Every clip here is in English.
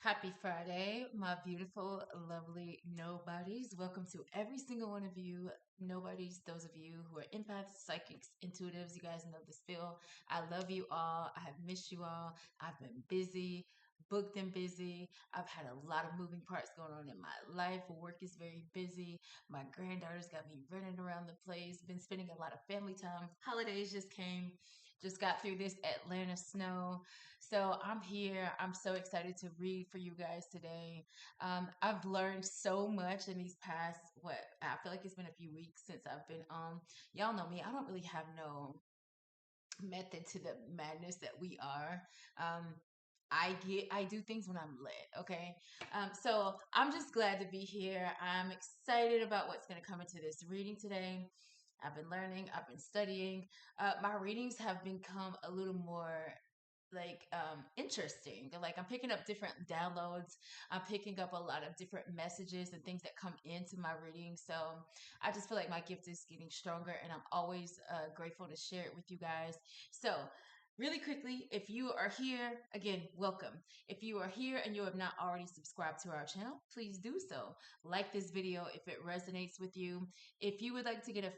Happy Friday, my beautiful, lovely nobodies. Welcome to every single one of you nobodies, those of you who are empaths, psychics, intuitives. You guys know this feel. I love you all. I have missed you all. I've been busy, booked and busy. I've had a lot of moving parts going on in my life. Work is very busy. My granddaughter's got me running around the place. Been spending a lot of family time. Holidays just came. Just got through this Atlanta snow. So I'm here. I'm so excited to read for you guys today. I've learned so much in these past, I feel like it's been a few weeks since I've been on. Y'all know me. I don't really have no method to the madness that we are. Um, I do things when I'm lit, okay? So I'm just glad to be here. I'm excited about what's going to come into this reading today. I've been learning, I've been studying. My readings have become a little more interesting. Like I'm picking up different downloads. I'm picking up a lot of different messages and things that come into my reading. So I just feel like my gift is getting stronger, and I'm always grateful to share it with you guys. So really quickly, if you are here, again, welcome. If you are here and you have not already subscribed to our channel, please do so. Like this video if it resonates with you. If you would like to get a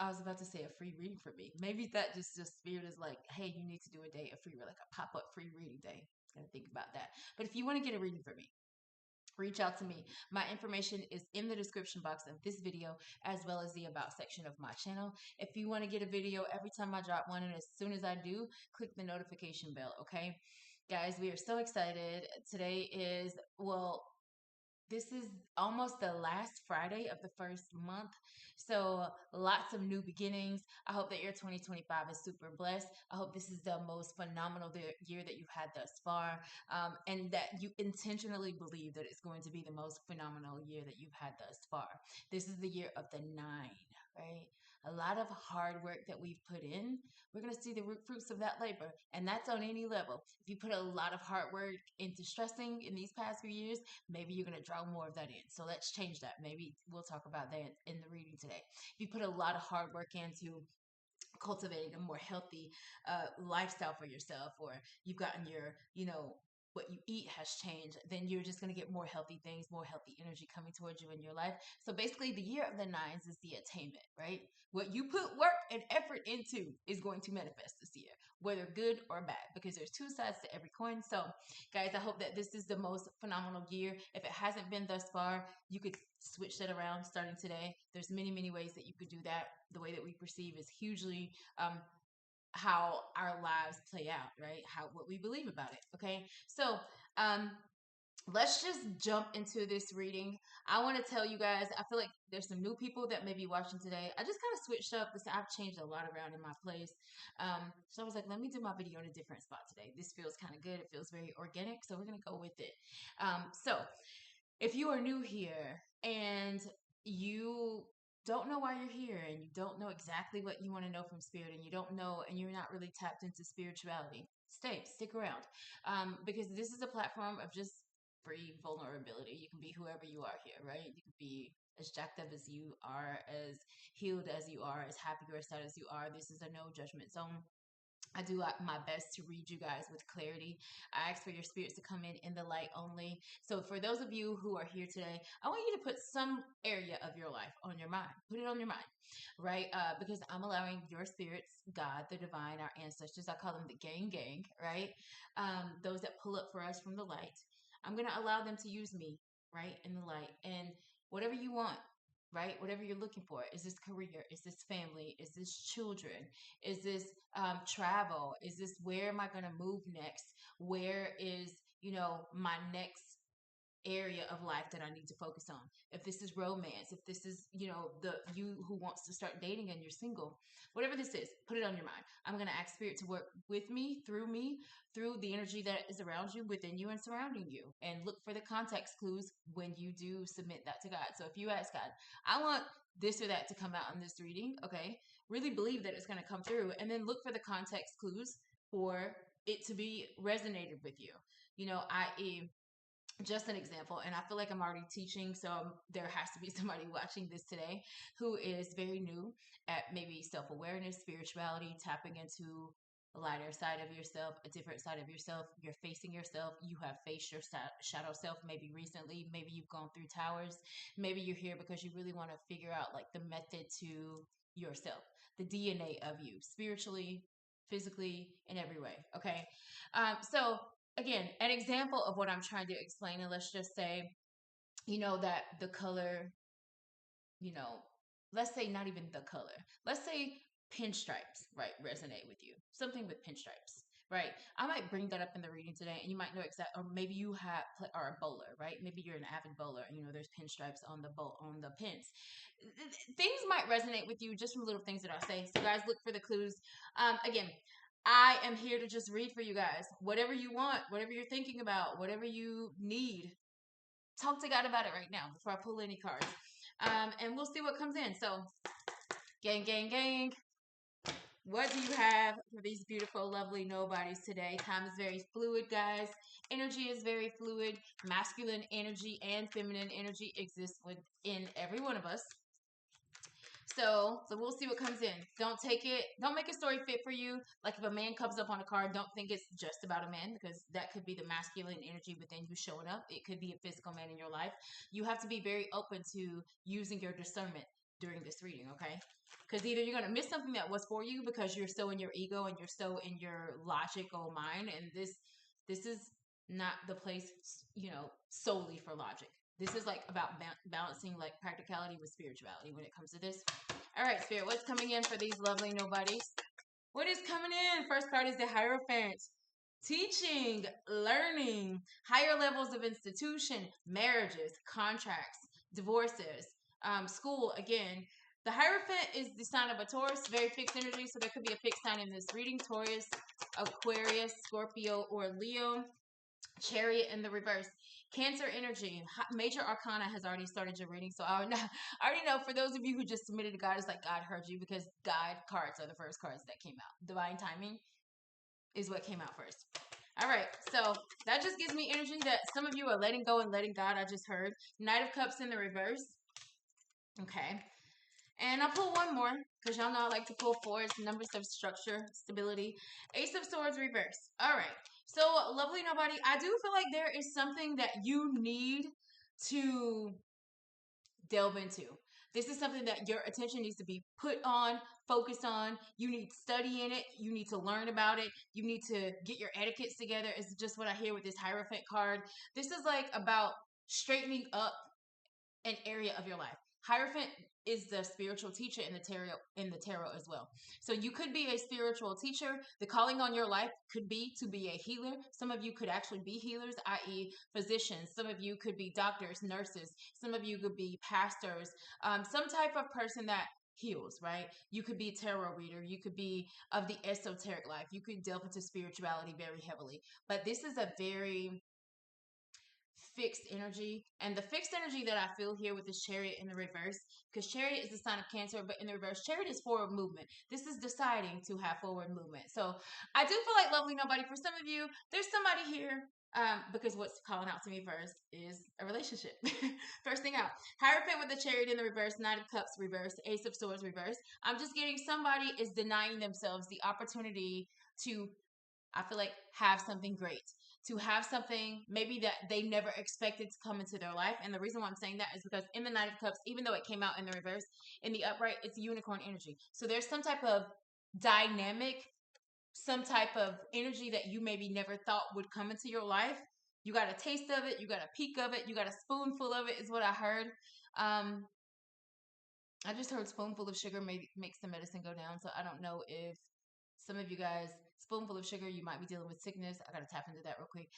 I was about to say a free reading for me. Maybe that just spirit is like, hey, you need to do a day of free, like a pop up free reading day. Gotta think about that. But if you want to get a reading for me, reach out to me. My information is in the description box of this video, as well as the about section of my channel. If you want to get a video every time I drop one, and as soon as I do, click the notification bell, okay? Guys, we are so excited. Today is, well, this is almost the last Friday of the first month. So, lots of new beginnings. I hope that your 2025 is super blessed. I hope this is the most phenomenal year that you've had thus far, and that you intentionally believe that it's going to be the most phenomenal year that you've had thus far. This is the year of the nine, right? A lot of hard work that we've put in, we're going to see the fruits of that labor. And that's on any level. If you put a lot of hard work into stressing in these past few years, maybe you're going to draw more of that in. So let's change that. Maybe we'll talk about that in the reading today. If you put a lot of hard work into cultivating a more healthy lifestyle for yourself, or you've gotten your, what you eat has changed, then you're just going to get more healthy things, more healthy energy coming towards you in your life. So basically, the year of the nines is the attainment, right? What you put work and effort into is going to manifest this year, whether good or bad, because there's two sides to every coin. So, guys, I hope that this is the most phenomenal year. If it hasn't been thus far, you could switch that around starting today. There's many, many ways that you could do that. The way that we perceive is hugely how our lives play out, right? How what we believe about it. Okay, so um, let's just jump into this reading. I want to tell you guys, I feel like there's some new people that may be watching today. I just kind of switched up this. I've changed a lot around in my place. So I was like, let me do my video in a different spot today. This feels kind of good. It feels very organic. So we're going to go with it. So if you are new here and you don't know why you're here, and you don't know exactly what you want to know from spirit, and you don't know, and you're not really tapped into spirituality, stick around, because this is a platform of just free vulnerability. You can be whoever you are here, right? You can be as jacked up as you are, as healed as you are, as happy or sad as you are. This is a no judgment zone. I do my best to read you guys with clarity. I ask for your spirits to come in the light only. So, for those of you who are here today, I want you to put some area of your life on your mind. Put it on your mind, right? Because I'm allowing your spirits, God, the divine, our ancestors, I call them the gang, right? Those that pull up for us from the light. I'm going to allow them to use me, right, in the light. And whatever you want, right? Whatever you're looking for. Is this career? Is this family? Is this children? Is this travel? Is this where am I going to move next? Where is, my next area of life that I need to focus on? If this is romance, if this is, the you who wants to start dating and you're single, whatever this is, put it on your mind. I'm going to ask spirit to work with me, through the energy that is around you, within you, and surrounding you. And look for the context clues when you do submit that to God. So if you ask God, I want this or that to come out in this reading, okay, really believe that it's going to come through, and then look for the context clues for it to be resonated with you. I.e., just an example, and I feel like I'm already teaching, so there has to be somebody watching this today who is very new at maybe self-awareness, spirituality, tapping into a lighter side of yourself, a different side of yourself. You're facing yourself. You have faced your shadow self maybe recently. Maybe you've gone through towers. Maybe you're here because you really want to figure out like the method to yourself, the DNA of you, spiritually, physically, in every way. Okay. So, again, an example of what I'm trying to explain, and let's just say, that the color, you know, let's say not even the color. Let's say pinstripes, right, resonate with you. Something with pinstripes, right? I might bring that up in the reading today, and you might know exact. Or maybe you are a bowler, right? Maybe you're an avid bowler, and there's pinstripes on the bowl on the pins. Things might resonate with you just from little things that I say. So, guys, look for the clues. Again. I am here to just read for you guys. Whatever you want, whatever you're thinking about, whatever you need, talk to God about it right now before I pull any cards. And we'll see what comes in. So, gang, gang, gang. What do you have for these beautiful, lovely nobodies today? Time is very fluid, guys. Energy is very fluid. Masculine energy and feminine energy exists within every one of us. So we'll see what comes in. Don't make a story fit for you. Like if a man comes up on a card, don't think it's just about a man, because that could be the masculine energy within you showing up. It could be a physical man in your life. You have to be very open to using your discernment during this reading, okay? Because either you're going to miss something that was for you because you're so in your ego and you're so in your logical mind, and this is not the place, solely for logic. This is like about balancing like practicality with spirituality when it comes to this. All right, Spirit, what's coming in for these lovely nobodies? What is coming in? First card is the Hierophant. Teaching, learning, higher levels of institution, marriages, contracts, divorces, school. Again, the Hierophant is the sign of a Taurus, very fixed energy. So there could be a fixed sign in this reading: Taurus, Aquarius, Scorpio, or Leo. Chariot in the reverse. Cancer energy. Major Arcana has already started your reading. So I already know, for those of you who just submitted to God, it's like God heard you, because God cards are the first cards that came out. Divine timing is what came out first. All right, so that just gives me energy that some of you are letting go and letting God. I just heard Knight of Cups in the reverse. Okay. And I'll pull one more, because y'all know I like to pull fours, numbers of structure, stability. Ace of Swords reverse. All right. So, lovely nobody, I do feel like there is something that you need to delve into. This is something that your attention needs to be put on, focused on. You need study in it. You need to learn about it. You need to get your etiquettes together. It's just what I hear with this Hierophant card. This is like about straightening up an area of your life. Hierophant is the spiritual teacher in the tarot as well. So you could be a spiritual teacher. The calling on your life could be to be a healer. Some of you could actually be healers, i.e. physicians. Some of you could be doctors, nurses. Some of you could be pastors. Some type of person that heals, right? You could be a tarot reader. You could be of the esoteric life. You could delve into spirituality very heavily. But this is a very fixed energy, and the fixed energy that I feel here with this Chariot in the reverse, because Chariot is the sign of Cancer, but in the reverse, Chariot is forward movement. This is deciding to have forward movement. So I do feel like, lovely nobody, for some of you, there's somebody here, because what's calling out to me first is a relationship. First thing out, Hierophant with the Chariot in the reverse, Knight of Cups reverse, Ace of Swords reverse. I'm just getting somebody is denying themselves the opportunity to, I feel like, have something great, to have something maybe that they never expected to come into their life. And the reason why I'm saying that is because in the Knight of Cups, even though it came out in the reverse, in the upright, it's unicorn energy. So there's some type of dynamic, some type of energy that you maybe never thought would come into your life. You got a taste of it, you got a peek of it, you got a spoonful of it, is what I heard. I just heard spoonful of sugar makes the medicine go down. So I don't know if some of you guys, spoonful of sugar, you might be dealing with sickness. I got to tap into that real quick.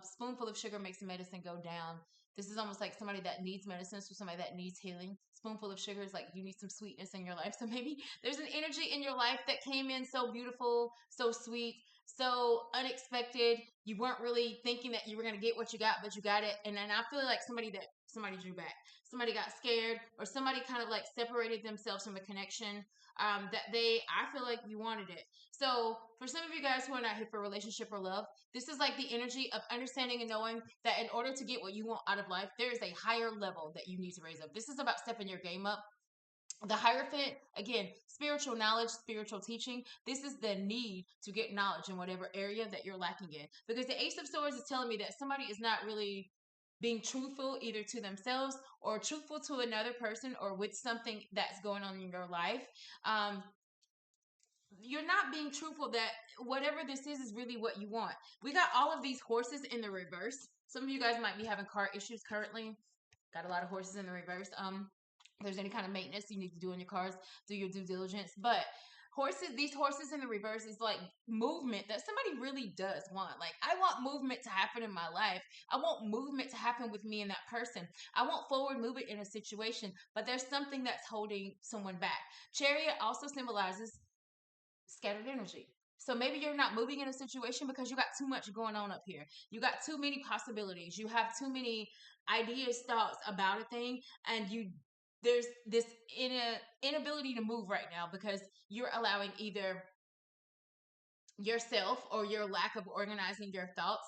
Spoonful of sugar makes the medicine go down. This is almost like somebody that needs medicine, so somebody that needs healing. Spoonful of sugar is like you need some sweetness in your life. So maybe there's an energy in your life that came in so beautiful, so sweet, so unexpected. You weren't really thinking that you were going to get what you got, but you got it. And then I feel like somebody drew back. Somebody got scared, or somebody kind of like separated themselves from a connection I feel like you wanted it. So for some of you guys who are not here for relationship or love, this is like the energy of understanding and knowing that in order to get what you want out of life, there is a higher level that you need to raise up. This is about stepping your game up. The Hierophant, again, spiritual knowledge, spiritual teaching. This is the need to get knowledge in whatever area that you're lacking in. Because the Ace of Swords is telling me that somebody is not really being truthful either to themselves or truthful to another person or with something that's going on in your life. Um, you're not being truthful that whatever this is really what you want. We got all of these horses in the reverse. Some of you guys might be having car issues currently. Got a lot of horses in the reverse. If there's any kind of maintenance you need to do in your cars, do your due diligence. But these horses in the reverse is like movement that somebody really does want. Like, I want movement to happen in my life. I want movement to happen with me and that person. I want forward movement in a situation, but there's something that's holding someone back. Chariot also symbolizes scattered energy. So maybe you're not moving in a situation because you got too much going on up here. You got too many possibilities. You have too many ideas, thoughts about a thing, and there's this inability to move right now because you're allowing either yourself or your lack of organizing your thoughts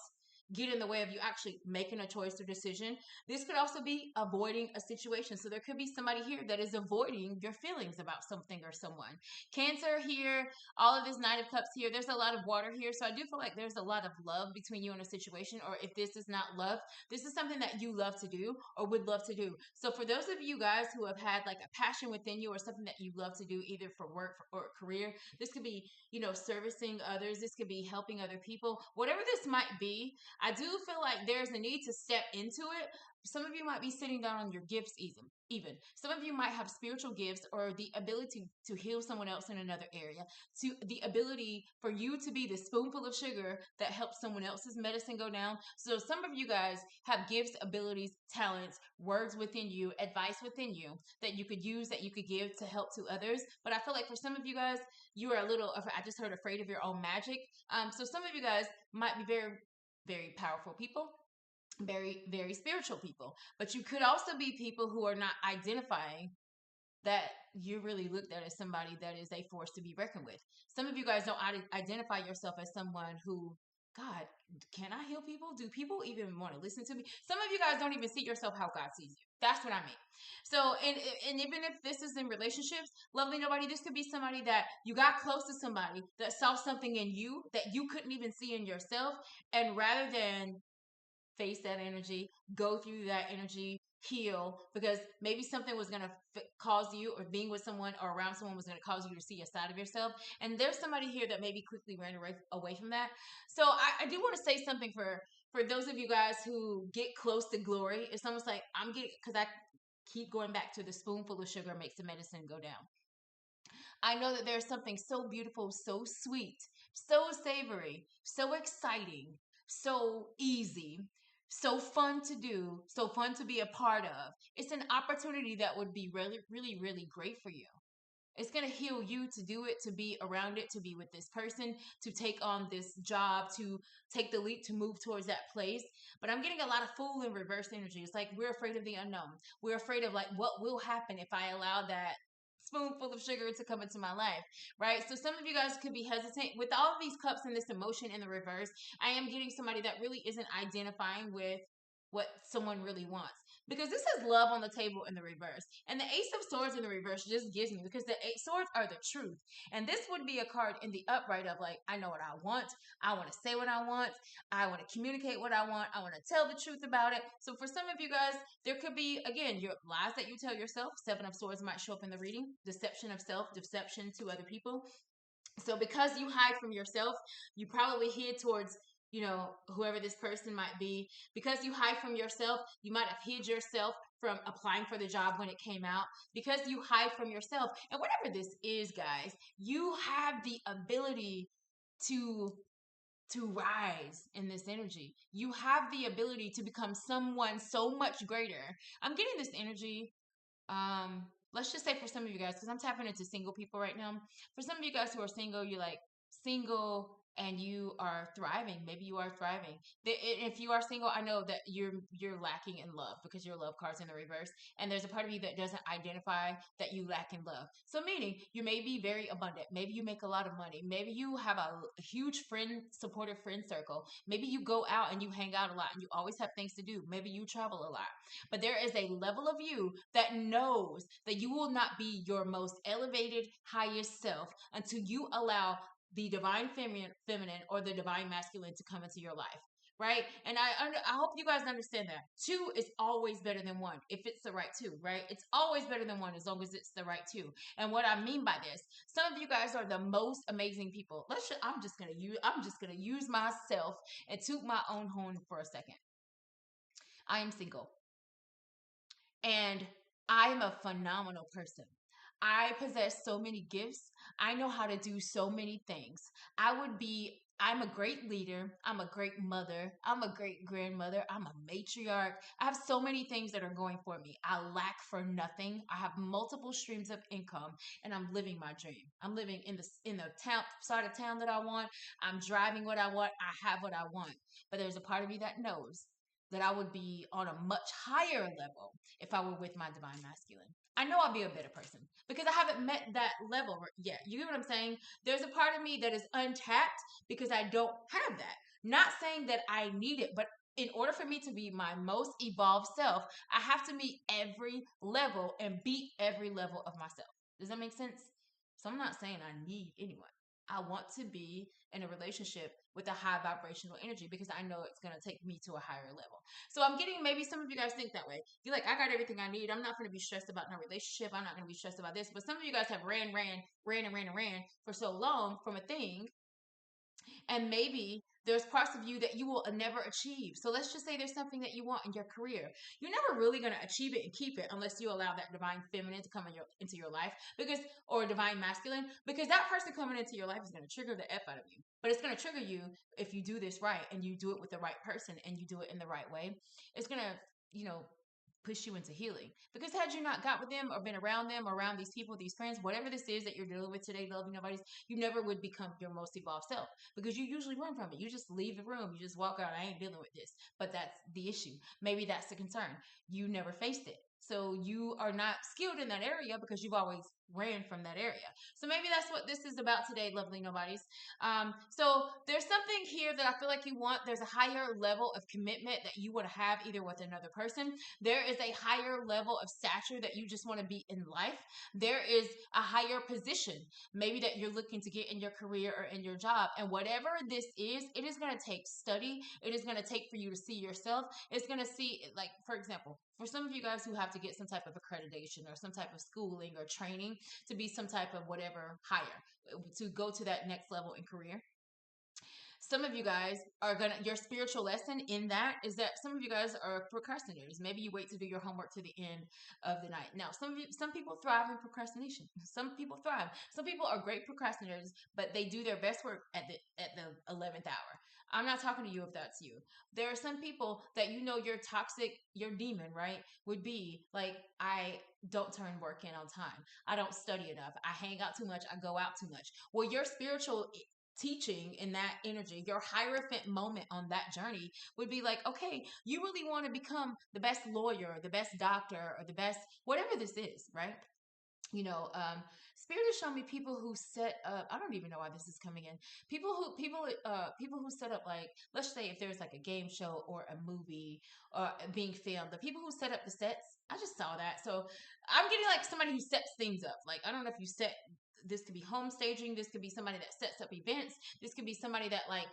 get in the way of you actually making a choice or decision. This could also be avoiding a situation. So there could be somebody here that is avoiding your feelings about something or someone. Cancer here, all of this Knight of Cups here, there's a lot of water here. So I do feel like there's a lot of love between you and a situation. Or if this is not love, this is something that you love to do or would love to do. So for those of you guys who have had like a passion within you or something that you love to do either for work or career, this could be, servicing others. This could be helping other people. Whatever this might be, I do feel like there's a need to step into it. Some of you might be sitting down on your gifts, even. Some of you might have spiritual gifts or the ability to heal someone else in another area, to the ability for you to be the spoonful of sugar that helps someone else's medicine go down. So some of you guys have gifts, abilities, talents, words within you, advice within you that you could use, that you could give to help to others. But I feel like for some of you guys, you are a little, I just heard, afraid of your own magic. So some of you guys might be very, very powerful people, very, very spiritual people. But you could also be people who are not identifying that you're really looked at as somebody that is a force to be reckoned with. Some of you guys don't identify yourself as someone who, God, can I heal people? Do people even want to listen to me? Some of you guys don't even see yourself how God sees you. That's what I mean. So, and even if this is in relationships, lovely nobody, this could be somebody that you got close to, somebody that saw something in you that you couldn't even see in yourself. And rather than face that energy, go through that energy, heal, because maybe something was going to cause you, or being with someone or around someone was going to cause you to see a side of yourself. And there's somebody here that maybe quickly ran away from that. So I do want to say something for those of you guys who get close to glory. It's almost like I'm getting, because I keep going back to the spoonful of sugar makes the medicine go down. I know that there's something so beautiful, so sweet, so savory, so exciting, so easy, so fun to do, so fun to be a part of. It's an opportunity that would be really, really, really great for you. It's going to heal you to do it, to be around it, to be with this person, to take on this job, to take the leap to move towards that place. But I'm getting a lot of fool in reverse energy. It's like we're afraid of the unknown. We're afraid of like what will happen if I allow that spoonful of sugar to come into my life, right? So some of you guys could be hesitant with all of these cups and this emotion in the reverse. I am getting somebody that really isn't identifying with what someone really wants, because this is love on the table in the reverse, and the Ace of Swords in the reverse just gives me, because the Eight Swords are the truth, and this would be a card in the upright of like, I know what I want to say what I want to communicate what I want to tell the truth about it. So for some of you guys, there could be, again, your lies that you tell yourself. Seven of Swords might show up in the reading. Deception of self, deception to other people. So because you hide from yourself, you probably hid towards, whoever this person might be. Because you hide from yourself, you might have hid yourself from applying for the job when it came out. Because you hide from yourself, and whatever this is, guys, you have the ability to rise in this energy. You have the ability to become someone so much greater. I'm getting this energy. Let's just say for some of you guys, because I'm tapping into single people right now. For some of you guys who are single, you're like single and you are thriving. Maybe you are thriving. If you are single, I know that you're lacking in love because your love card's in the reverse, and there's a part of you that doesn't identify that you lack in love. So meaning you may be very abundant. Maybe you make a lot of money. Maybe you have a huge supportive friend circle. Maybe you go out and you hang out a lot and you always have things to do. Maybe you travel a lot. But there is a level of you that knows that you will not be your most elevated, highest self until you allow the divine feminine or the divine masculine to come into your life. Right. And I hope you guys understand that two is always better than one if it's the right two. Right. It's always better than one as long as it's the right two. And what I mean by this, some of you guys are the most amazing people. I'm just gonna use myself and toot my own horn for a second. I am single. And I am a phenomenal person. I possess so many gifts. I know how to do so many things. I'm a great leader. I'm a great mother. I'm a great grandmother. I'm a matriarch. I have so many things that are going for me. I lack for nothing. I have multiple streams of income and I'm living my dream. I'm living in the town side of town that I want. I'm driving what I want. I have what I want. But there's a part of me that knows that I would be on a much higher level if I were with my divine masculine. I know I'll be a better person because I haven't met that level yet. You get what I'm saying? There's a part of me that is untapped because I don't have that. Not saying that I need it, but in order for me to be my most evolved self, I have to meet every level and beat every level of myself. Does that make sense? So I'm not saying I need anyone. I want to be in a relationship with a high vibrational energy because I know it's going to take me to a higher level. So I'm getting, maybe some of you guys think that way. You're like, I got everything I need. I'm not going to be stressed about no relationship. I'm not going to be stressed about this. But some of you guys have ran for so long from a thing. And maybe there's parts of you that you will never achieve. So let's just say there's something that you want in your career. You're never really going to achieve it and keep it unless you allow that divine feminine to come into your life or divine masculine, because that person coming into your life is going to trigger the F out of you. But it's going to trigger you if you do this right and you do it with the right person and you do it in the right way. It's going to, push you into healing. Because had you not got with them or been around them, or around these people, these friends, whatever this is that you're dealing with today, loving nobody's, you never would become your most evolved self because you usually run from it. You just leave the room. You just walk out. I ain't dealing with this. But that's the issue. Maybe that's the concern. You never faced it. So you are not skilled in that area because you've always ran from that area. So maybe that's what this is about today, lovely nobodies. So there's something here that I feel like you want. There's a higher level of commitment that you want to have either with another person. There is a higher level of stature that you just want to be in life. There is a higher position maybe that you're looking to get in your career or in your job. And whatever this is, it is going to take study. It is going to take for you to see yourself. It's going to see, like, for example, for some of you guys who have to get some type of accreditation or some type of schooling or training to be some type of whatever higher, to go to that next level in career. Some of you guys your spiritual lesson in that is that some of you guys are procrastinators. Maybe you wait to do your homework to the end of the night. Now, some people thrive in procrastination. Some people thrive. Some people are great procrastinators, but they do their best work at the 11th hour. I'm not talking to you if that's you. There are some people that your toxic, your demon, right, would be like, I don't turn work in on time. I don't study enough. I hang out too much. I go out too much. Well, your spiritual teaching in that energy, your hierophant moment on that journey would be like, okay, you really want to become the best lawyer, the best doctor, or the best whatever this is, right? Spirit has shown me people who set up, I don't even know why this is coming in, people who set up, like, let's say if there's like a game show or a movie being filmed, the people who set up the sets, I just saw that. So I'm getting like somebody who sets things up. Like, I don't know if you set, this could be home staging, this could be somebody that sets up events, this could be somebody that, like,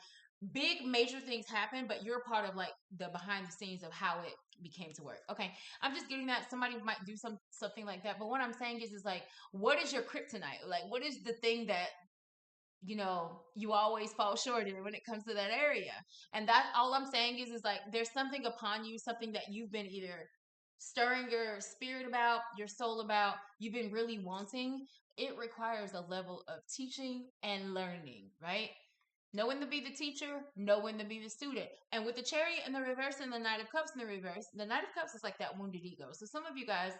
big major things happen, but you're part of like the behind the scenes of how it became to work. Okay, I'm just getting that somebody might do something like that. But what I'm saying is like, what is your kryptonite? Like, what is the thing that you always fall short in when it comes to that area? And that, all I'm saying is like, there's something upon you, something that you've been either stirring your spirit about, your soul about, you've been really wanting. It requires a level of teaching and learning, right? Know when to be the teacher, know when to be the student. And with the Chariot in the reverse and the Knight of Cups in the reverse, the Knight of Cups is like that wounded ego. So some of you guys,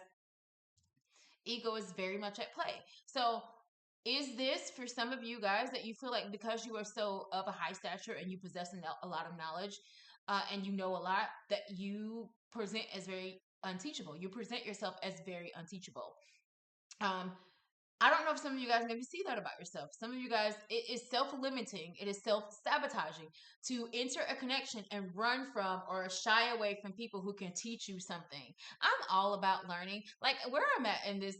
ego is very much at play. So Is this for some of you guys that you feel like because you are so of a high stature and you possess a lot of knowledge, and you know a lot, that you present as very unteachable? You present yourself as very unteachable. Um, I don't know if some of you guys maybe see that about yourself. Some of you guys, it is self-limiting, it is self-sabotaging to enter a connection and run from or shy away from people who can teach you something. I'm all about learning. Like where I'm at in this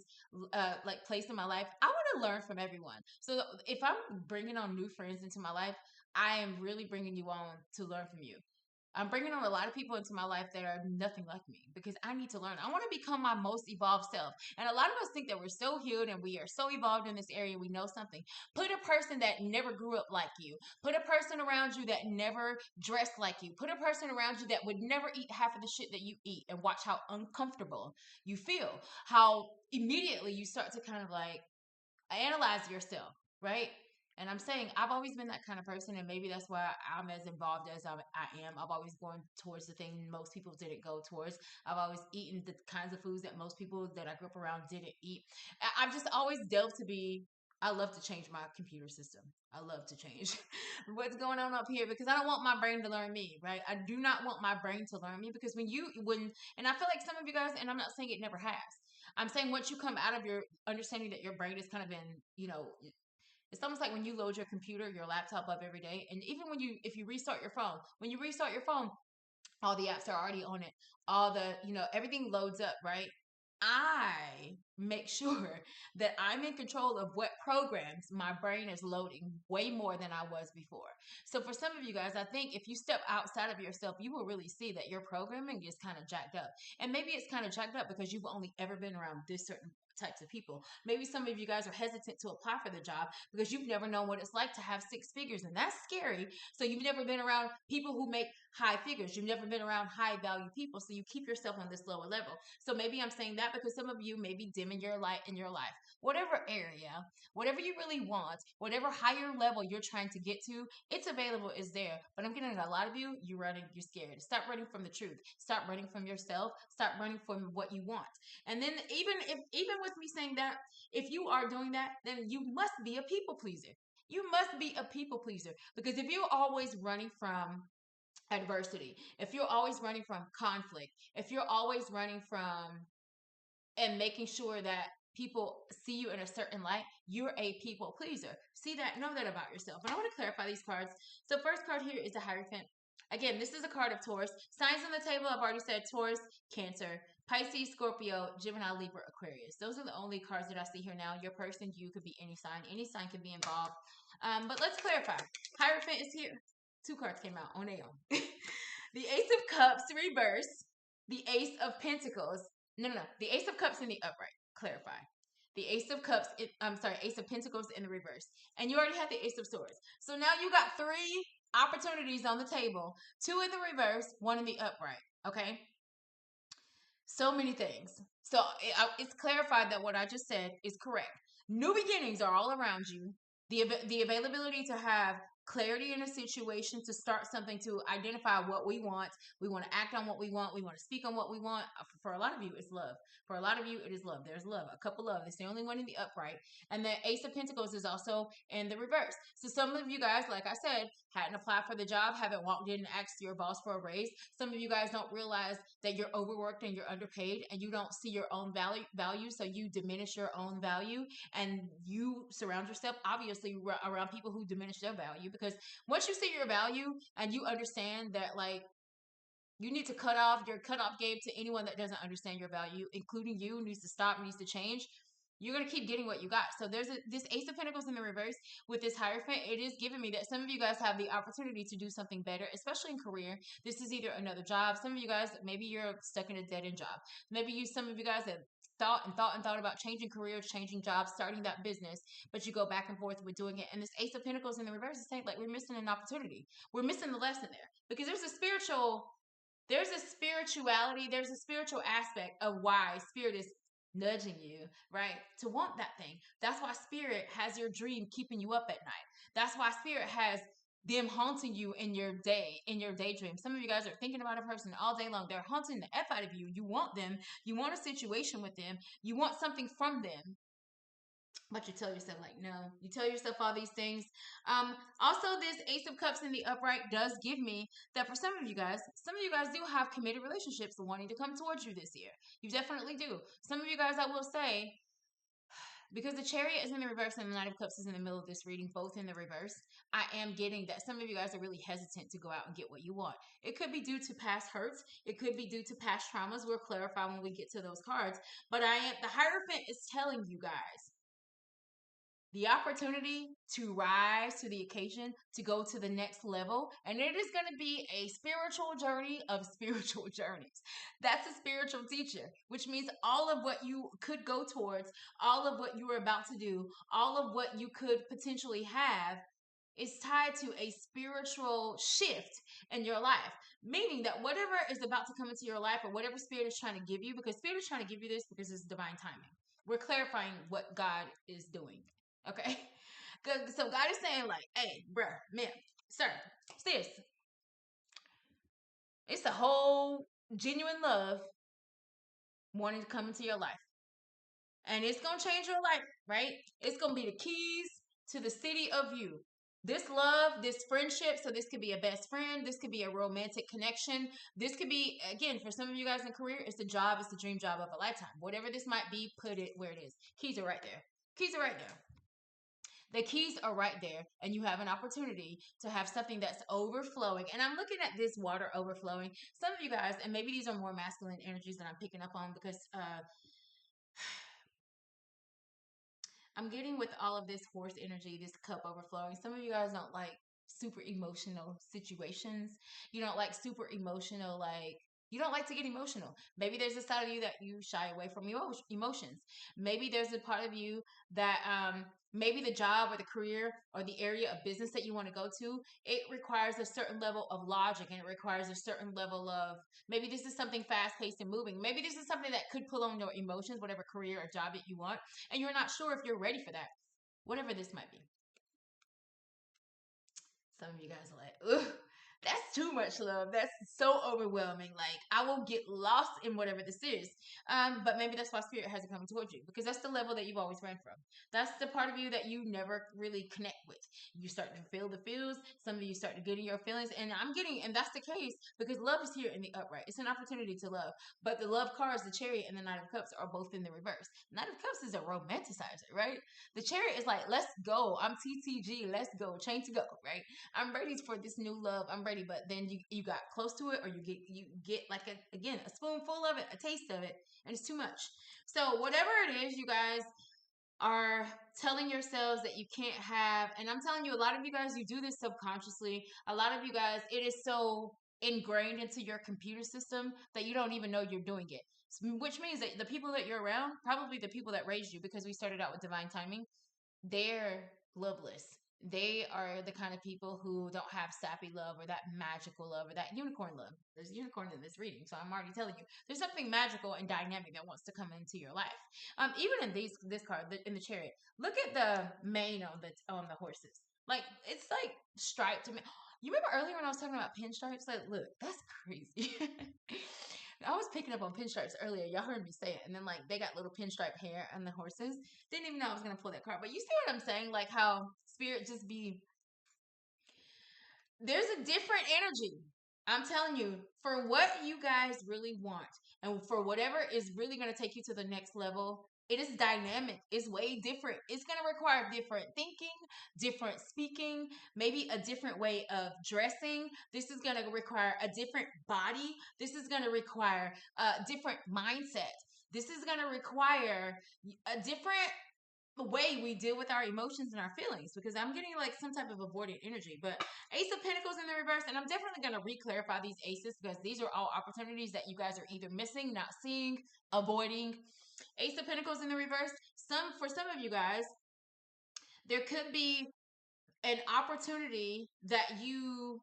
like place in my life, I want to learn from everyone. So if I'm bringing on new friends into my life, I am really bringing you on to learn from you. I'm bringing on a lot of people into my life that are nothing like me because I need to learn. I want to become my most evolved self. And a lot of us think that we're so healed and we are so evolved in this area, we know something. Put a person that never grew up like you. Put a person around you that never dressed like you. Put a person around you that would never eat half of the shit that you eat, and watch how uncomfortable you feel. How immediately you start to kind of like analyze yourself, right? And I'm saying I've always been that kind of person, and maybe that's why I'm as involved as I am. I've always gone towards the thing most people didn't go towards. I've always eaten the kinds of foods that most people that I grew up around didn't eat. I've just always delved to be. I love to change my computer system. I love to change what's going on up here because I don't want my brain to learn me, right? I do not want my brain to learn me because and I feel like some of you guys, and I'm not saying it never has. I'm saying once you come out of your understanding that your brain is kind of in, it's almost like when you load your computer, your laptop up every day. And even if you restart your phone, when you restart your phone, all the apps are already on it. All everything loads up, right? I make sure that I'm in control of what programs my brain is loading way more than I was before. So for some of you guys, I think if you step outside of yourself, you will really see that your programming is kind of jacked up. And maybe it's kind of jacked up because you've only ever been around this certain types of people. Maybe some of you guys are hesitant to apply for the job because you've never known what it's like to have six figures, and that's scary. So you've never been around people who make high figures. You've never been around high value people. So you keep yourself on this lower level. So maybe I'm saying that because some of you may be dimming your light in your life. Whatever area, whatever you really want, whatever higher level you're trying to get to, it's available, is there. But I'm getting a lot of you, you're running, you're scared. Stop running from the truth. Stop running from yourself. Stop running from what you want. And then even with me saying that, if you are doing that, then you must be a people pleaser. You must be a people pleaser because if you're always running from adversity, if you're always running from conflict, if you're always running from and making sure that people see you in a certain light, you're a people pleaser. See that, know that about yourself. And I want to clarify these cards. So first card here is a Hierophant. Again, this is a card of Taurus. Signs on the table, I've already said Taurus, Cancer, Pisces, Scorpio, Gemini, Libra, Aquarius. Those are the only cards that I see here now. Your person, you could be any sign. Any sign could be involved. But let's clarify. Hierophant is here. Two cards came out on their own. The Ace of Cups reverse. The Ace of Pentacles. No. The Ace of Cups in the upright. Clarify. The Ace of Cups, Ace of Pentacles in the reverse. And you already have the Ace of Swords. So now you got three opportunities on the table. Two in the reverse, one in the upright. Okay? So many things. So it's clarified that what I just said is correct. New beginnings are all around you. The availability to have clarity in a situation, to start something, to identify what we want. We want to act on what we want. We want to speak on what we want. For a lot of you, it's love. For a lot of you, it is love. There's love. A couple love. It's the only one in the upright. And the Ace of Pentacles is also in the reverse. So some of you guys, like I said, hadn't applied for the job, haven't walked in and asked your boss for a raise. Some of you guys don't realize that you're overworked and you're underpaid and you don't see your own value. So you diminish your own value and you surround yourself obviously around people who diminish their value, because once you see your value and you understand that, like, you need to cut off your cutoff game to anyone that doesn't understand your value, including you, needs to stop, needs to change. You're going to keep getting what you got. So there's this Ace of Pentacles in the reverse with this Hierophant. It is giving me that some of you guys have the opportunity to do something better, especially in career. This is either another job. Some of you guys, maybe you're stuck in a dead-end job. Maybe some of you guys have thought about changing careers, changing jobs, starting that business, but you go back and forth with doing it. And this Ace of Pentacles in the reverse is saying, like, we're missing an opportunity. We're missing the lesson there because there's a spirituality, there's a spiritual aspect of why Spirit is nudging you, right, to want that thing. That's why Spirit has your dream keeping you up at night. That's why Spirit has them haunting you in your daydream. Some of you guys are thinking about a person all day long. They're haunting the F out of you. You want them. You want a situation with them. You want something from them. But you tell yourself like no. You tell yourself all these things. Also, this Ace of Cups in the upright does give me that for some of you guys do have committed relationships wanting to come towards you this year. You definitely do. Some of you guys, I will say, because the Chariot is in the reverse and the Knight of Cups is in the middle of this reading, both in the reverse, I am getting that some of you guys are really hesitant to go out and get what you want. It could be due to past hurts. It could be due to past traumas. We'll clarify when we get to those cards. But the Hierophant is telling you guys the opportunity to rise to the occasion, to go to the next level. And it is going to be a spiritual journey of spiritual journeys. That's a spiritual teacher, which means all of what you could go towards, all of what you are about to do, all of what you could potentially have is tied to a spiritual shift in your life. Meaning that whatever is about to come into your life or whatever spirit is trying to give you, because spirit is trying to give you this because it's divine timing. We're clarifying what God is doing. Okay? So God is saying like, hey, bruh, man, sir, sis, it's a whole genuine love wanting to come into your life. And it's going to change your life, right? It's going to be the keys to the city of you. This love, this friendship, so this could be a best friend, this could be a romantic connection, this could be, again, for some of you guys in career, it's the job, it's the dream job of a lifetime. Whatever this might be, put it where it is. Keys are right there. Keys are right there. The keys are right there, and you have an opportunity to have something that's overflowing. And I'm looking at this water overflowing. Some of you guys, and maybe these are more masculine energies that I'm picking up on because I'm getting with all of this horse energy, this cup overflowing. Some of you guys don't like super emotional situations. You don't like super emotional, like, you don't like to get emotional. Maybe there's a side of you that you shy away from emotions. Maybe there's a part of you that maybe the job or the career or the area of business that you want to go to, it requires a certain level of logic and it requires a certain level of, maybe this is something fast paced and moving. Maybe this is something that could pull on your emotions, whatever career or job that you want, and you're not sure if you're ready for that, whatever this might be. Some of you guys are like, ugh, that's too much love. That's so overwhelming. Like, I will get lost in whatever this is. But maybe that's why spirit hasn't come towards you, because that's the level that you've always ran from. That's the part of you that you never really connect with. You start to feel the feels. Some of you start to get in your feelings. And that's the case because love is here in the upright. It's an opportunity to love. But the love cards, the Chariot and the Knight of Cups, are both in the reverse. Knight of Cups is a romanticizer, right? The Chariot is like, let's go. I'm TTG. Let's go. Chain to go, right? I'm ready for this new love. I'm ready. But then you got close to it, or you get like a spoonful of it, a taste of it, and it's too much. So whatever it is, you guys are telling yourselves that you can't have, and I'm telling you, a lot of you guys, you do this subconsciously. A lot of you guys, it is so ingrained into your computer system that you don't even know you're doing it. Which means that the people that you're around, probably the people that raised you, because we started out with divine timing, they're loveless. They are the kind of people who don't have sappy love or that magical love or that unicorn love. There's unicorn in this reading, so I'm already telling you there's something magical and dynamic that wants to come into your life. Even in this card, in the Chariot, look at the mane on the horses. Like, it's like striped. You remember earlier when I was talking about pinstripes? Like, look, that's crazy. I was picking up on pinstripes earlier. Y'all heard me say it. And then, like, they got little pinstripe hair on the horses. Didn't even know I was going to pull that card. But you see what I'm saying? Like, how spirit just be. There's a different energy. I'm telling you, for what you guys really want and for whatever is really going to take you to the next level, it is dynamic. It's way different. It's going to require different thinking, different speaking, maybe a different way of dressing. This is going to require a different body. This is going to require a different mindset. This is going to require a different way we deal with our emotions and our feelings, because I'm getting like some type of avoidant energy. But Ace of Pentacles in the reverse, and I'm definitely going to re-clarify these aces because these are all opportunities that you guys are either missing, not seeing, avoiding. Ace of Pentacles in the reverse, for some of you guys, there could be an opportunity that you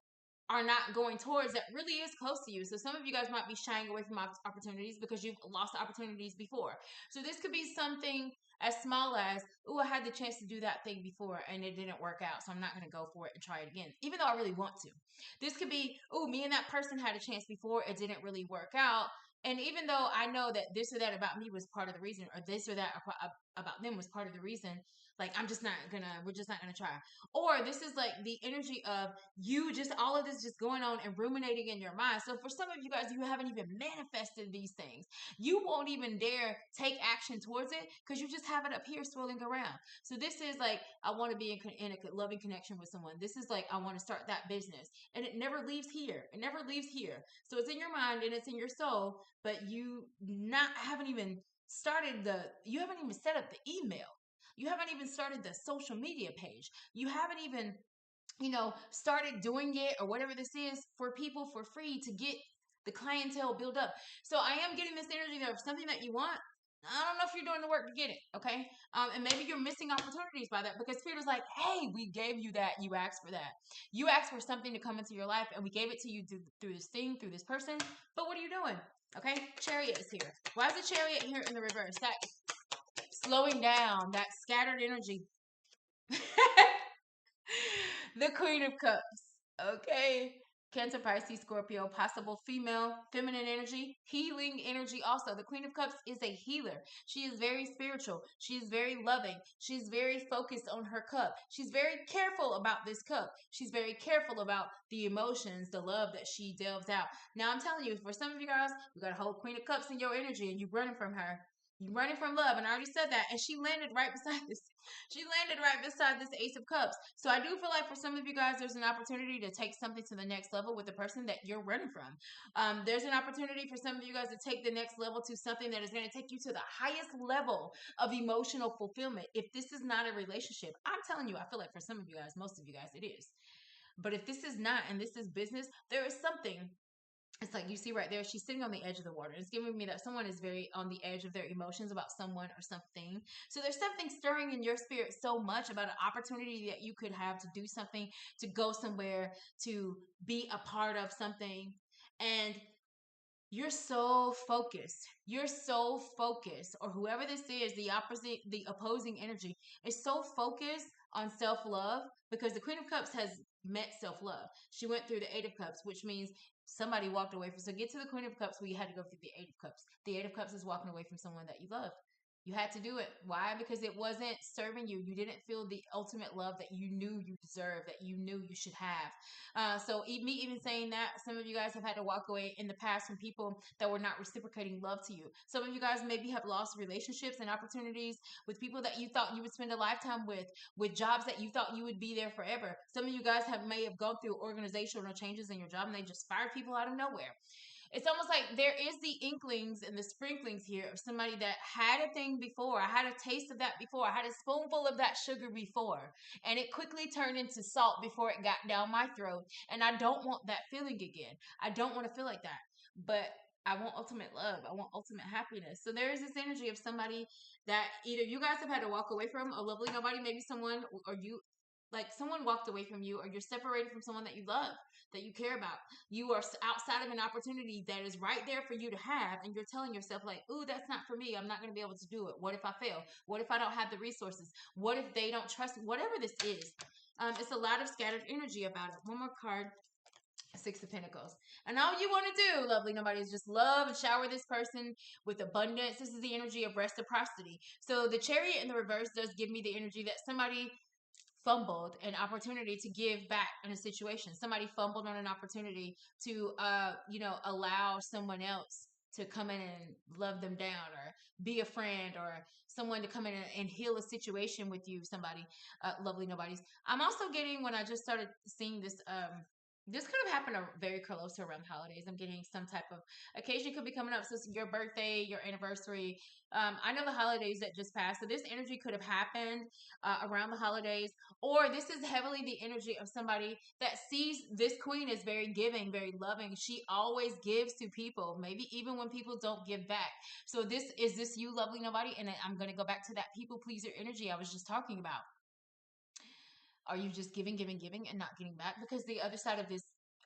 are not going towards that really is close to you. So some of you guys might be shying away from opportunities because you've lost opportunities before. So this could be something as small as, oh, I had the chance to do that thing before and it didn't work out, so I'm not going to go for it and try it again, even though I really want to. This could be, oh, me and that person had a chance before, it didn't really work out. And even though I know that this or that about me was part of the reason, or this or that about them was part of the reason, like we're just not gonna try. Or this is like the energy of you just all of this just going on and ruminating in your mind. So for some of you guys, you haven't even manifested these things. You won't even dare take action towards it because you just have it up here swirling around. So this is like, I want to be in a loving connection with someone. This is like, I want to start that business. And it never leaves here. It never leaves here. So it's in your mind and it's in your soul, but haven't even you haven't even set up the email. You haven't even started the social media page. You haven't even, started doing it or whatever this is for people for free to get the clientele build up. So I am getting this energy there of something that you want. I don't know if you're doing the work to get it, okay? And maybe you're missing opportunities by that because Spirit is like, hey, we gave you that. You asked for that. You asked for something to come into your life, and we gave it to you through this thing, through this person. But what are you doing? Okay? Chariot is here. Why is the Chariot here in the reverse? That slowing down, that scattered energy. The Queen of Cups. Okay. Cancer, Pisces, Scorpio, possible female, feminine energy, healing energy also. The Queen of Cups is a healer. She is very spiritual. She is very loving. She's very focused on her cup. She's very careful about this cup. She's very careful about the emotions, the love that she delves out. Now, I'm telling you, for some of you guys, you got a whole Queen of Cups in your energy and you're running from her. You're running from love, and I already said that. And she landed right beside this. She landed right beside this Ace of Cups. So I do feel like for some of you guys, there's an opportunity to take something to the next level with the person that you're running from. There's an opportunity for some of you guys to take the next level to something that is going to take you to the highest level of emotional fulfillment. If this is not a relationship, I'm telling you, I feel like for some of you guys, most of you guys, it is. But if this is not, and this is business, there is something. It's like you see right there, she's sitting on the edge of the water. It's giving me that someone is very on the edge of their emotions about someone or something. So there's something stirring in your spirit so much about an opportunity that you could have to do something, to go somewhere, to be a part of something. And you're so focused. You're so focused, or whoever this is, the opposing energy is so focused on self love because the Queen of Cups has met self love. She went through the Eight of Cups, which means somebody walked away from. So get to the Queen of Cups, we had to go through the Eight of Cups. The Eight of Cups is walking away from someone that you love. You had to do it. Why? Because it wasn't serving you. You didn't feel the ultimate love that you knew you deserved, that you knew you should have. So me even saying that, some of you guys have had to walk away in the past from people that were not reciprocating love to you. Some of you guys maybe have lost relationships and opportunities with people that you thought you would spend a lifetime with jobs that you thought you would be there forever. Some of you guys may have gone through organizational changes in your job and they just fired people out of nowhere. It's almost like there is the inklings and the sprinklings here of somebody that had a thing before. I had a taste of that before. I had a spoonful of that sugar before. And it quickly turned into salt before it got down my throat. And I don't want that feeling again. I don't want to feel like that. But I want ultimate love. I want ultimate happiness. So there is this energy of somebody that either you guys have had to walk away from, a lovely nobody, maybe someone, or you, like someone walked away from you, or you're separated from someone that you love, that you care about. You are outside of an opportunity that is right there for you to have, and you're telling yourself like, ooh, that's not for me. I'm not going to be able to do it. What if I fail? What if I don't have the resources? What if they don't trust me? Whatever this is. It's a lot of scattered energy about it. One more card. Six of Pentacles. And all you want to do, lovely nobody, is just love and shower this person with abundance. This is the energy of reciprocity. So the Chariot in the reverse does give me the energy that somebody fumbled an opportunity to give back in a situation. Somebody fumbled on an opportunity to, allow someone else to come in and love them down, or be a friend, or someone to come in and heal a situation with you. Somebody, lovely nobodies. I'm also getting, when I just started seeing this, this could have happened very close to around the holidays. I'm getting some type of occasion could be coming up. So your birthday, your anniversary. I know the holidays that just passed. So this energy could have happened around the holidays. Or this is heavily the energy of somebody that sees this queen as very giving, very loving. She always gives to people, maybe even when people don't give back. So this you, lovely nobody? And I'm going to go back to that people pleaser energy I was just talking about. Are you just giving, giving, giving and not getting back? Because the other side of this,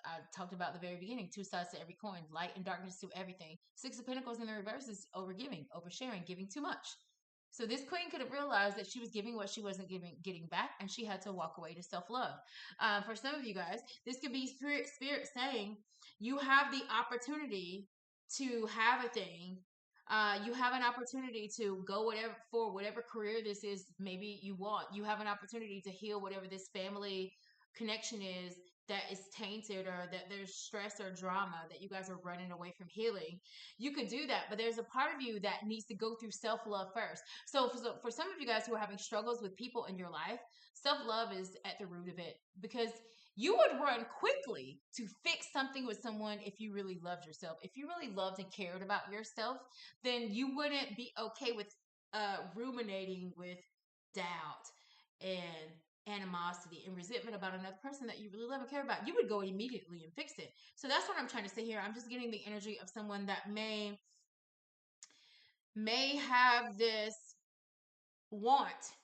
I talked about at the very beginning, two sides to every coin, light and darkness to everything. Six of Pentacles in the reverse is overgiving, oversharing, giving too much. So this queen could have realized that she was giving what she wasn't getting back, and she had to walk away to self-love. For some of you guys, this could be spirit saying you have the opportunity to have a thing. You have an opportunity to go whatever career this is maybe you want. You have an opportunity to heal whatever this family connection is that is tainted, or that there's stress or drama that you guys are running away from healing. You could do that, but there's a part of you that needs to go through self-love first. So for some of you guys who are having struggles with people in your life, self-love is at the root of it, because you would run quickly to fix something with someone if you really loved yourself. If you really loved and cared about yourself, then you wouldn't be okay with ruminating with doubt and animosity and resentment about another person that you really love and care about. You would go immediately and fix it. So that's what I'm trying to say here. I'm just getting the energy of someone that may have this want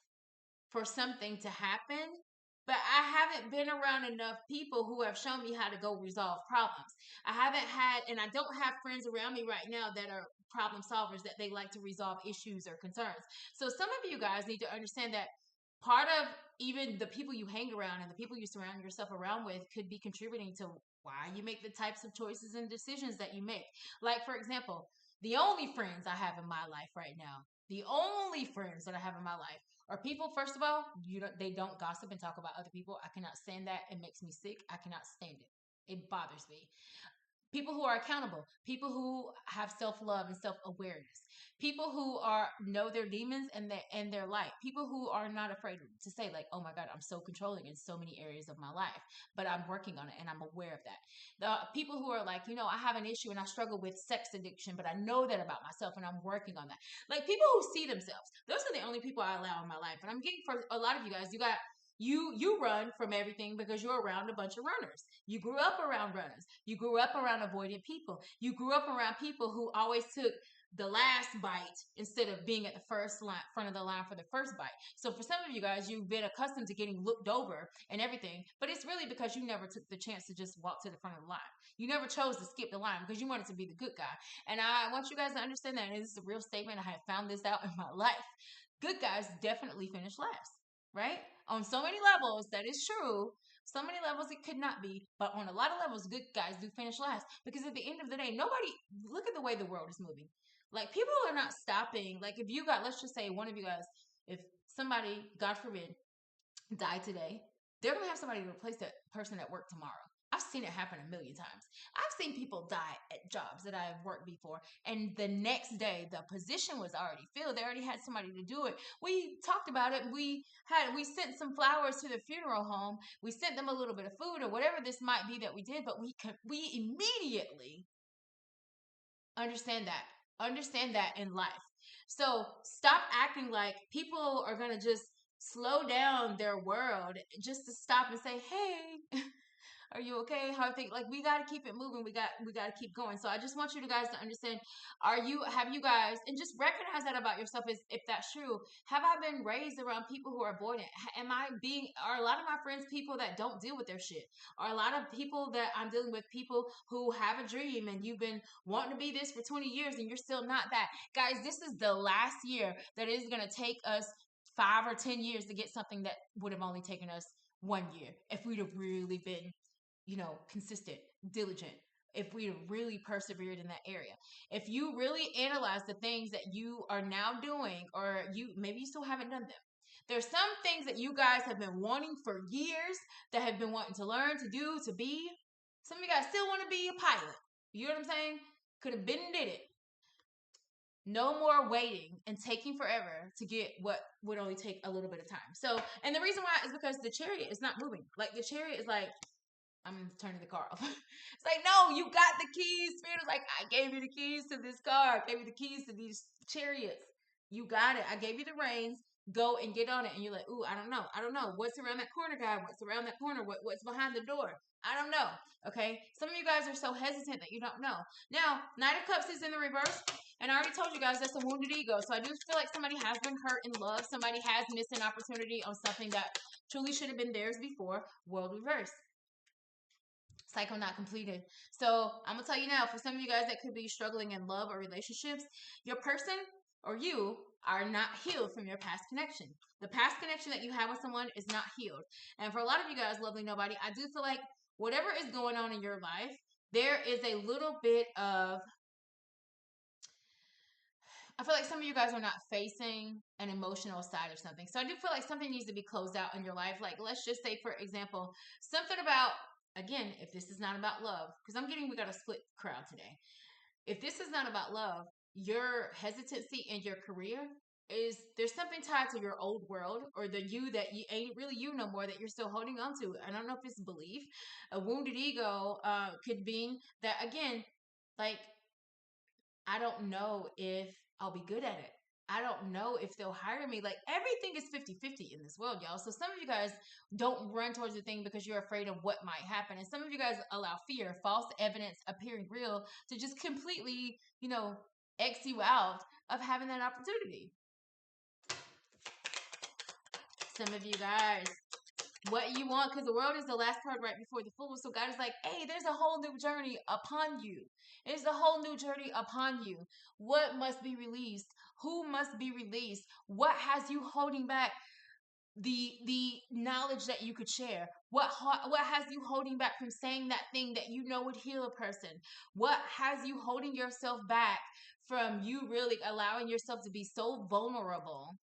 for something to happen, but I haven't been around enough people who have shown me how to go resolve problems. I haven't had, and I don't have friends around me right now that are problem solvers, that they like to resolve issues or concerns. So some of you guys need to understand that part of even the people you hang around and the people you surround yourself around with could be contributing to why you make the types of choices and decisions that you make. Like, for example, the only friends I have in my life right now, the only friends that I have in my life are people, first of all, they don't gossip and talk about other people. I cannot stand that. It makes me sick. I cannot stand it. It bothers me. People who are accountable, people who have self-love and self-awareness, people who are know their demons and their light, people who are not afraid to say, like, oh my god, I'm so controlling in so many areas of my life, but I'm working on it and I'm aware of that. The people who are like, I have an issue and I struggle with sex addiction, but I know that about myself and I'm working on that. Like, people who see themselves, those are the only people I allow in my life. And I'm getting, for a lot of you guys, you run from everything because you're around a bunch of runners. You grew up around runners. You grew up around avoidant people. You grew up around people who always took the last bite instead of being at the front of the line for the first bite. So for some of you guys, you've been accustomed to getting looked over and everything, but it's really because you never took the chance to just walk to the front of the line. You never chose to skip the line because you wanted to be the good guy. And I want you guys to understand that, and this is a real statement. I have found this out in my life. Good guys definitely finish last, right? On so many levels, that is true. So many levels it could not be, but on a lot of levels, good guys do finish last, because at the end of the day, nobody, look at the way the world is moving. Like, people are not stopping. Like, if you got, let's just say one of you guys, if somebody, God forbid, died today, they're gonna have somebody to replace that person at work tomorrow. I've seen it happen a million times. I've seen people die at jobs that I have worked before, and the next day the position was already filled. They already had somebody to do it. We talked about it. We sent some flowers to the funeral home. We sent them a little bit of food or whatever this might be that we did, but we immediately understand that in life. So stop acting like people are gonna just slow down their world just to stop and say, hey, are you okay? How are things? Like, we got to keep it moving. We got to keep going. So I just want you guys to understand, have you guys, and just recognize that about yourself, is if that's true. Have I been raised around people who are avoidant? Are a lot of my friends people that don't deal with their shit? Are a lot of people that I'm dealing with people who have a dream and you've been wanting to be this for 20 years and you're still not that? Guys, this is the last year that it is going to take us 5 or 10 years to get something that would have only taken us 1 year if we'd have really been, consistent, diligent, if we really persevered in that area. If you really analyze the things that you are now doing, or maybe you still haven't done them. There's some things that you guys have been wanting for years, that have been wanting to learn, to do, to be. Some of you guys still want to be a pilot. You know what I'm saying? Could have been and did it. No more waiting and taking forever to get what would only take a little bit of time. So, and the reason why is because the chariot is not moving. Like, the chariot is like, I'm turning the car off. It's like, no, you got the keys. Spirit is like, I gave you the keys to this car. I gave you the keys to these chariots. You got it. I gave you the reins. Go and get on it. And you're like, ooh, I don't know. I don't know. What's around that corner, guy? What's around that corner? What's behind the door? I don't know. Okay. Some of you guys are so hesitant that you don't know. Now, Knight of Cups is in the reverse. And I already told you guys that's a wounded ego. So I do feel like somebody has been hurt in love. Somebody has missed an opportunity on something that truly should have been theirs before. World reverse. Cycle not completed. So I'm gonna tell you now, for some of you guys that could be struggling in love or relationships, your person or you are not healed from your past connection. The past connection that you have with someone is not healed. And for a lot of you guys, lovely nobody, I do feel like whatever is going on in your life, there is a little bit of I feel like some of you guys are not facing an emotional side of something. So I do feel like something needs to be closed out in your life. Like, let's just say, for example, something about, again, if this is not about love, because I'm getting, we got a split crowd today. If this is not about love, your hesitancy in your career is, there's something tied to your old world or the you that you ain't really you no more that you're still holding on to. I don't know if it's belief, a wounded ego, could be that, again, like, I don't know if I'll be good at it. I don't know if they'll hire me. Like, everything is 50-50 in this world, y'all. So some of you guys don't run towards the thing because you're afraid of what might happen. And some of you guys allow fear, false evidence appearing real to just completely, X you out of having that opportunity. Some of you guys, what you want, because the world is the last card right before the fool. So God is like, hey, there's a whole new journey upon you. There's a whole new journey upon you. What must be released? Who must be released? What has you holding back the knowledge that you could share? What has you holding back from saying that thing that you know would heal a person? What has you holding yourself back from you really allowing yourself to be so vulnerable?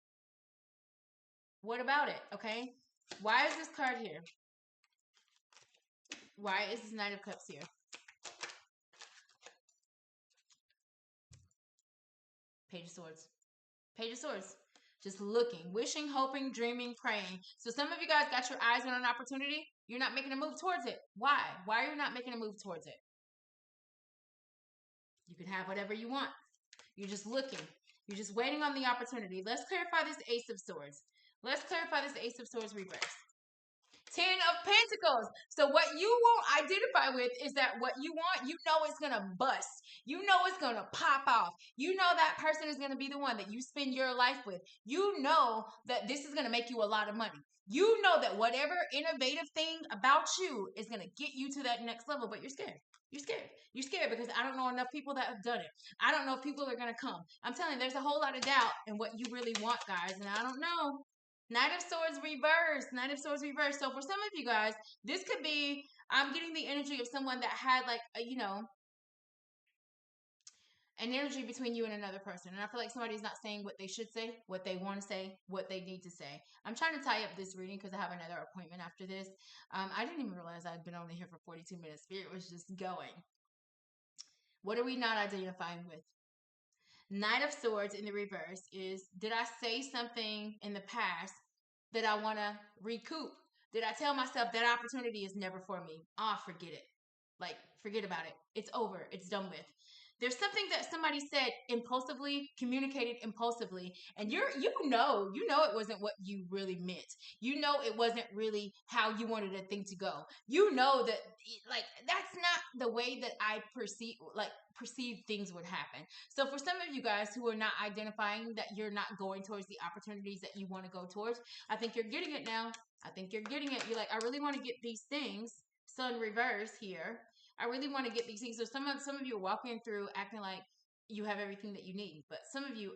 What about it? Okay. Why is this card here? Why is this Knight of Cups here? Page of Swords. Page of Swords. Just looking, wishing, hoping, dreaming, praying. So some of you guys got your eyes on an opportunity. You're not making a move towards it. Why? Why are you not making a move towards it? You can have whatever you want. You're just looking. You're just waiting on the opportunity. Let's clarify this Ace of Swords. Let's clarify this Ace of Swords reverse. 10 of Pentacles. So what you won't identify with is that what you want, you know it's going to bust. You know it's going to pop off. You know that person is going to be the one that you spend your life with. You know that this is going to make you a lot of money. You know that whatever innovative thing about you is going to get you to that next level, but you're scared. You're scared. You're scared because I don't know enough people that have done it. I don't know if people are going to come. I'm telling you, there's a whole lot of doubt in what you really want, guys, and I don't know. Knight of Swords reverse. Knight of Swords reverse. So for some of you guys, this could be, I'm getting the energy of someone that had like, an energy between you and another person. And I feel like somebody's not saying what they should say, what they want to say, what they need to say. I'm trying to tie up this reading because I have another appointment after this. I didn't even realize I'd been only here for 42 minutes. Spirit was just going. What are we not identifying with? Knight of Swords in the reverse is, did I say something in the past that I want to recoup? Did I tell myself that opportunity is never for me? Forget it. Like, forget about it. It's over. It's done with. There's something that somebody said impulsively, communicated impulsively, and you know it wasn't what you really meant. You know it wasn't really how you wanted a thing to go. You know that, like, that's not the way that I perceive things would happen. So for some of you guys who are not identifying that you're not going towards the opportunities that you want to go towards, I think you're getting it now. I think you're getting it. You're like, I really want to get these things. Sun reverse here. I really want to get these things. So some of you are walking through acting like you have everything that you need. But some of you,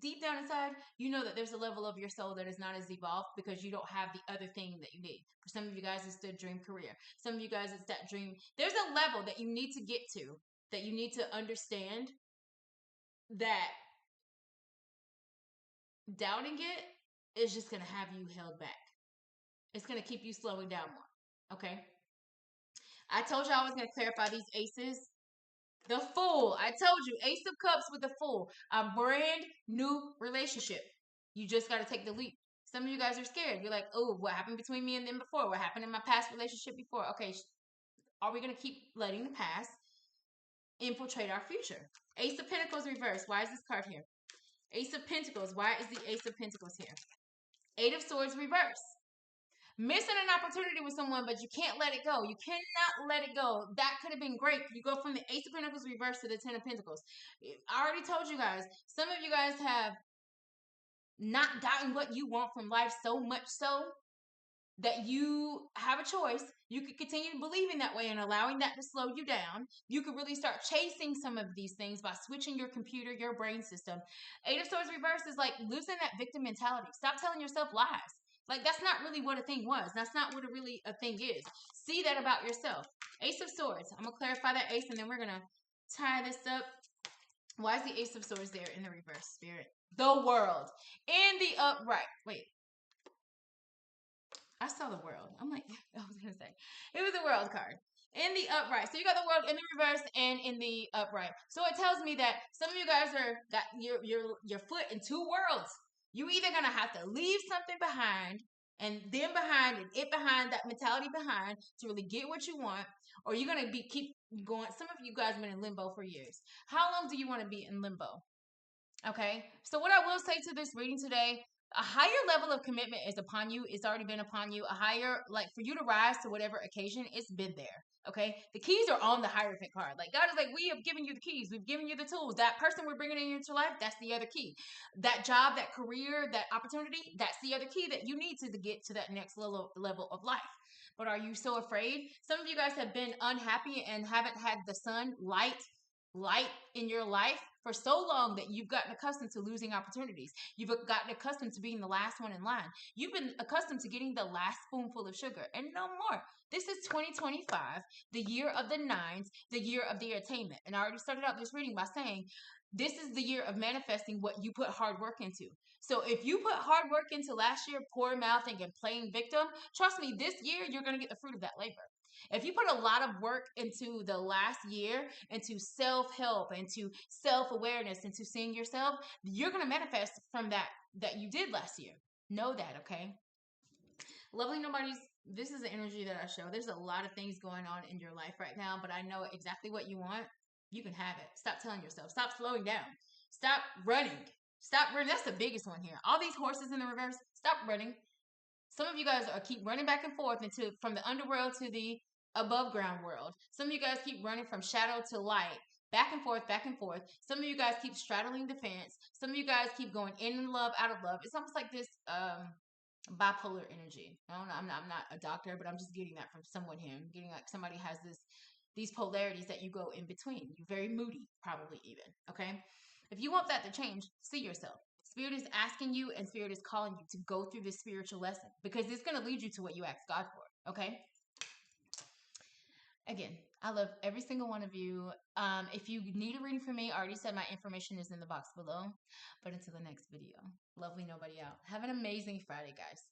deep down inside, you know that there's a level of your soul that is not as evolved because you don't have the other thing that you need. For some of you guys, it's the dream career. Some of you guys, it's that dream. There's a level that you need to get to, that you need to understand that doubting it is just going to have you held back. It's going to keep you slowing down more. Okay? I told you I was going to clarify these aces. The Fool. I told you, Ace of Cups with the Fool. A brand new relationship. You just got to take the leap. Some of you guys are scared. You're like, oh, what happened between me and them before? What happened in my past relationship before? Okay, are we going to keep letting the past infiltrate our future? Ace of Pentacles reverse. Why is this card here? Ace of Pentacles. Why is the Ace of Pentacles here? Eight of Swords reverse. Missing an opportunity with someone, but you can't let it go. You cannot let it go. That could have been great. You go from the Ace of Pentacles reverse to the Ten of Pentacles. I already told you guys, some of you guys have not gotten what you want from life so much so that you have a choice. You could continue believing that way and allowing that to slow you down. You could really start chasing some of these things by switching your computer, your brain system. Eight of Swords reverse is like losing that victim mentality. Stop telling yourself lies. Like, that's not really what a thing was. That's not what a thing is. See that about yourself. Ace of Swords. I'm going to clarify that ace, and then we're going to tie this up. Why is the Ace of Swords there in the reverse, Spirit? The World. In the upright. Wait. I saw the World. I'm like, I was going to say. It was the World card. In the upright. So you got the World in the reverse and in the upright. So it tells me that some of you guys are got your foot in two worlds. You either going to have to leave something behind and them behind and it behind, that mentality behind to really get what you want, or you're going to be keep going. Some of you guys have been in limbo for years. How long do you want to be in limbo? Okay. So what I will say to this reading today, a higher level of commitment is upon you. It's already been upon you. A higher, like for you to rise to whatever occasion, it's been there. Okay. The keys are on the Hierophant card. Like God is like, we have given you the keys. We've given you the tools. That person we're bringing into your life, that's the other key. That job, that career, that opportunity, that's the other key that you need to get to that next level of life. But are you so afraid? Some of you guys have been unhappy and haven't had the sun light in your life for so long that you've gotten accustomed to losing opportunities. You've gotten accustomed to being the last one in line. You've been accustomed to getting the last spoonful of sugar and no more. This is 2025, the year of the nines, the year of the attainment. And I already started out this reading by saying, this is the year of manifesting what you put hard work into. So if you put hard work into last year, poor mouthing and playing victim, trust me, this year you're going to get the fruit of that labor. If you put a lot of work into the last year, into self-help, into self-awareness, into seeing yourself, you're going to manifest from that you did last year. Know that, okay? Lovely Nobodies, this is the energy that I show. There's a lot of things going on in your life right now, but I know exactly what you want. You can have it. Stop telling yourself. Stop slowing down. Stop running. Stop running. That's the biggest one here. All these horses in the reverse, stop running. Some of you guys are keep running back and forth from the underworld to the above ground world. Some of you guys keep running from shadow to light, back and forth, back and forth. Some of you guys keep straddling the fence. Some of you guys keep going in love, out of love. It's almost like this bipolar energy. I don't know, I'm not a doctor, but I'm just getting that from someone here. I'm getting like somebody has these polarities that you go in between. You're very moody, probably even. Okay. If you want that to change, see yourself. Spirit is asking you and Spirit is calling you to go through this spiritual lesson because it's going to lead you to what you asked God for. Okay. Again, I love every single one of you. If you need a reading from me, I already said my information is in the box below. But until the next video, lovely nobody out. Have an amazing Friday, guys.